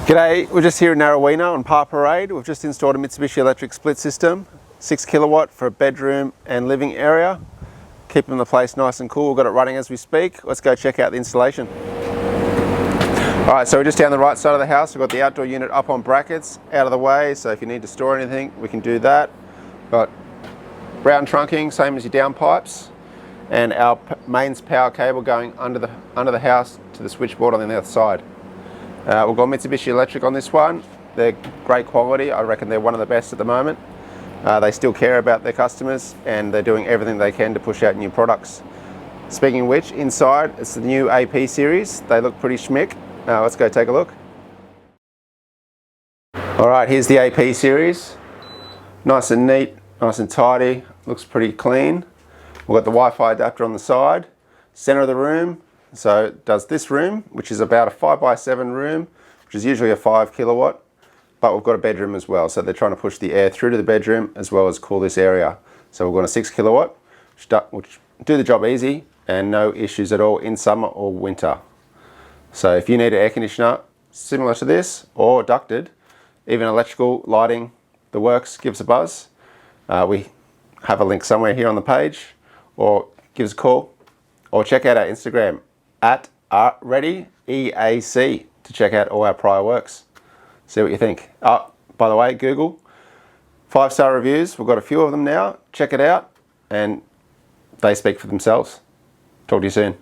G'day, we're just here in Narraweena on Park Parade. We've just installed a Mitsubishi Electric split system, 6 kilowatt for a bedroom and living area, keeping the place nice and cool. We've got it running as we speak. Let's go check out the installation. Alright, so we're just down the right side of the house. We've got the outdoor unit up on brackets, out of the way, so if you need to store anything, we can do that. Got round trunking, same as your downpipes, and our mains power cable going under the house to the switchboard on the other side. We've got Mitsubishi Electric on this one. They're great quality. I reckon they're one of the best at the moment. They still care about their customers and they're doing everything they can to push out new products. Speaking of which, inside it's the new AP series. They look pretty schmick. Let's go take a look. Alright, here's the AP series. Nice and neat, nice and tidy. Looks pretty clean. We've got the Wi-Fi adapter on the side. Center of the room. So it does this room, which is about a 5x7 room, which is usually a 5 kilowatt, but we've got a bedroom as well. So they're trying to push the air through to the bedroom as well as cool this area. So we've got a 6 kilowatt, which do the job easy and no issues at all in summer or winter. So if you need an air conditioner similar to this or ducted, even electrical, lighting, the works, give us a buzz. We have a link somewhere here on the page, or give us a call, or check out our Instagram at ReadyEAC to check out all our prior works. See what you think. By the way, Google 5-star reviews. We've got a few of them now. Check it out and they speak for themselves. Talk to you soon.